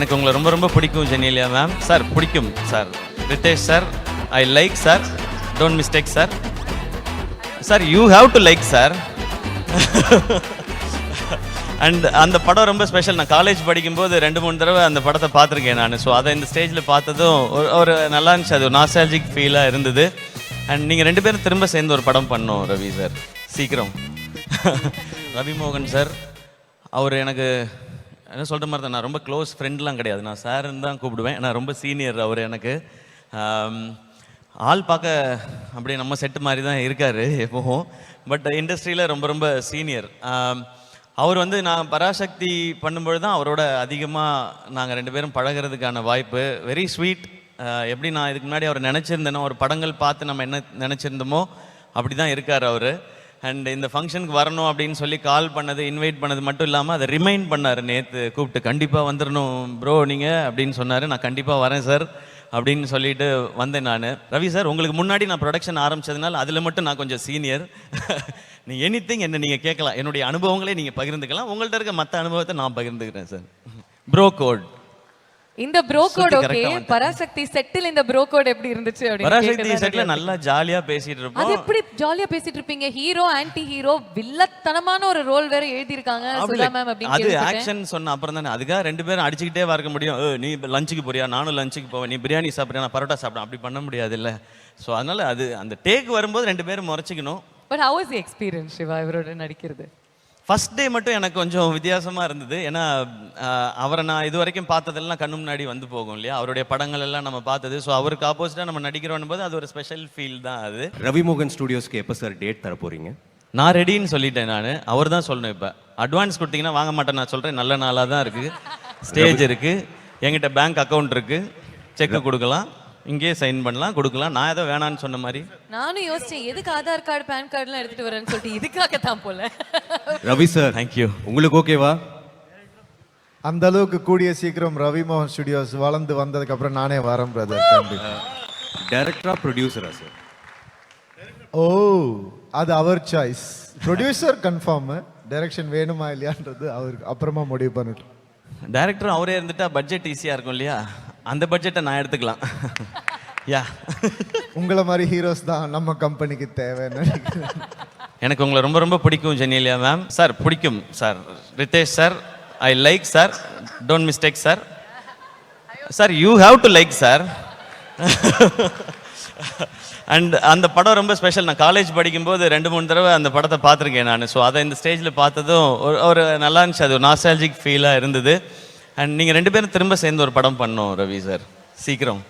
எனக்கு உங்களை ரொம்ப ரொம்ப பிடிக்கும் ஜெனிலியா மேம். சார் பிடிக்கும் sir. Ritesh sir, I like sir, don't mistake sir. Sir you have to like sir. And அந்த படம் ரொம்ப ஸ்பெஷல். நான் காலேஜ் படிக்கும்போது 2-3 தடவை அந்த படத்தை பார்த்துருக்கேன் நான். ஸோ அதை இந்த ஸ்டேஜில் பார்த்ததும் ஒரு நல்லா இருந்துச்சு. அது ஒரு நாஸ்டாலஜிக் ஃபீலாக இருந்தது. அண்ட் நீங்கள் 2 பேரும் திரும்ப சேர்ந்து ஒரு படம் பண்ணோம் ரவி சார், சீக்கிரம். ரவி மோகன் சார், அவர் எனக்கு என்ன சொல்கிற மாதிரி தான், நான் ரொம்ப க்ளோஸ் ஃப்ரெண்ட்லாம் கிடையாது, நான் சார்ன்னு தான் கூப்பிடுவேன். நான் ரொம்ப சீனியர் அவர் எனக்கு. ஆள் பார்க்க அப்படியே நம்ம செட்டு மாதிரி தான் இருக்கார் எப்போவும். பட் இண்டஸ்ட்ரியில் ரொம்ப ரொம்ப சீனியர். அவர் வந்து நான் பராசக்தி பண்ணும்பொழுது தான் அவரோட அதிகமாக நாங்கள் 2 பேரும் பழகிறதுக்கான வாய்ப்பு. Very sweet. எப்படி நான் இதுக்கு முன்னாடி அவர் நினச்சிருந்தேனோ, ஒரு படங்கள் பார்த்து நம்ம என்ன நினச்சிருந்தோமோ அப்படி தான் இருக்கார் அவர். அண்ட் இந்த ஃபங்க்ஷனுக்கு வரணும் அப்படின்னு சொல்லி கால் பண்ணது, இன்வைட் பண்ணது மட்டும் இல்லாமல் அதை ரிமைண்ட் பண்ணார் நேற்று கூப்பிட்டு. கண்டிப்பாக வந்துடணும் ப்ரோ நீங்கள் அப்படின்னு சொன்னார். நான் கண்டிப்பாக வரேன் சார் அப்படின்னு சொல்லிட்டு வந்தேன் நான். ரவி சார், உங்களுக்கு முன்னாடி நான் ப்ரொடக்ஷன் ஆரம்பித்ததுனால அதில் மட்டும் நான் கொஞ்சம் சீனியர். நீங்கள் எனிதிங் என்ன நீங்கள் கேட்கலாம், என்னுடைய அனுபவங்களே நீங்கள் பகிர்ந்துக்கலாம். உங்கள்கிட்ட இருக்க மற்ற அனுபவத்தை நான் பகிர்ந்துக்கிறேன் சார். ப்ரோ கோட், இந்த ப்ரோ கோட் ஓகே. பராசக்தி செட்டில் இந்த ப்ரோ கோட் எப்படி இருந்துச்சு அப்படி? பராசக்தி செட்ல நல்லா ஜாலியா பேசிட்டு இருப்போம். அது எப்படி ஜாலியா பேசிட்டு இருப்பீங்க? ஹீரோ ஆன்டி ஹீரோ வில்லத்தனமான ஒரு ரோல் வேற எழுதி இருக்காங்க சுதா மேம் அப்படி. அது ஆக்ஷன் சொன்ன அப்புறம் தானே, அதுக்காக 2 பேரும் அடிச்சுக்கிட்டே இருக்க முடியும். நீ லஞ்சுக்கு போறியா, நானும் லஞ்சுக்கு போவேன், நீ பிரியாணி சாப்பிட்றியா, நான் பரோட்டா சாப்பிட்றேன், அப்படி பண்ண முடியாது இல்லை. ஸோ அதனால அது அந்த டேக் வரும்போது 2 பேரும் முறைச்சிக்கணும். But how was the experience Shiva இவரோட நடிக்கிறது? ஃபர்ஸ்ட் டே மட்டும் எனக்கு கொஞ்சம் வித்தியாசமாக இருந்தது. ஏன்னா அவரை நான் இது வரைக்கும் பார்த்ததெல்லாம் கண்ணு முன்னாடி வந்து போகும் இல்லையா, அவருடைய படங்கள் எல்லாம் நம்ம பார்த்தது. ஸோ அவருக்கு ஆப்போசிட்டாக நம்ம நடிக்கிறோம் போது அது ஒரு ஸ்பெஷல் ஃபீல் தான் அது. ரவி மோகன் ஸ்டுடியோஸ்க்கு எப்போ சார் டேட் தர போகிறீங்க? நான் ரெடின்னு சொல்லிட்டேன் நான். அவர் தான் சொல்லணும். இப்போ அட்வான்ஸ் கொடுத்தீங்கன்னா வாங்க மாட்டேன். நான் சொல்கிறேன், நல்ல நாளாக தான் இருக்குது, ஸ்டேஜ் இருக்குது, என்கிட்ட பேங்க் அக்கௌண்ட் இருக்குது, செக்கு கொடுக்கலாம், இங்கேயே சைன் பண்ணலாம், கொடுக்கலாம். நான் ஏதோ வேணான்னு சொன்ன மாதிரி நானும் யோசிச்சேன், எதுக்கு ஆதார் கார்டு பேன் கார்டுலாம் எடுத்துட்டு வரேன்னு சொல்லிட்டு இதுக்காக தான் போல. Ravi sir, thank you. உங்களுக்கு ஓகேவா? அந்த அளவுக்கு கூடிய சீக்கிரம் ரவி மோகன் ஸ்டுடியோஸ் வளர்ந்து வந்ததுக்கு அப்புறம் நானே வரேன் பிரதர். டைரக்டரா ப்ரொடியூசரா சார்? ஓ, அது அவர் சாய்ஸ். ப்ரொடியூசர் கன்ஃபார்ம், டைரக்ஷன் வேணுமா இல்லையான்றது அவருக்கு அப்புறமா முடிவு பண்ணிட்டோம். டைரக்டர் அவரே இருந்துட்டா பட்ஜெட் ஈஸியாக இருக்கும் இல்லையா, அந்த பட்ஜெட்டை நான் எடுத்துக்கலாம். யா, உங்களை மாதிரி ஹீரோஸ் தான் நம்ம கம்பெனிக்கு தேவைன்னு நினைக்கிறேன். எனக்கு உங்களை ரொம்ப ரொம்ப பிடிக்கும் ஜெனிலியா மேம். சார் பிடிக்கும் sir. Ritesh sir, I like sir, don't mistake sir. Sir you have to like sir. And அந்த படம் ரொம்ப ஸ்பெஷல். நான் காலேஜ் படிக்கும்போது 2-3 தடவை அந்த படத்தை பார்த்துருக்கேன் நான். ஸோ அதை இந்த ஸ்டேஜில் பார்த்ததும் ஒரு நல்லா இருந்துச்சு. அது ஒரு நாஸ்டாலஜிக் ஃபீலாக இருந்தது. அண்ட் நீங்கள் 2 பேரும் திரும்ப சேர்ந்து ஒரு படம் பண்ணோம் ரவி சார், சீக்கிரம்.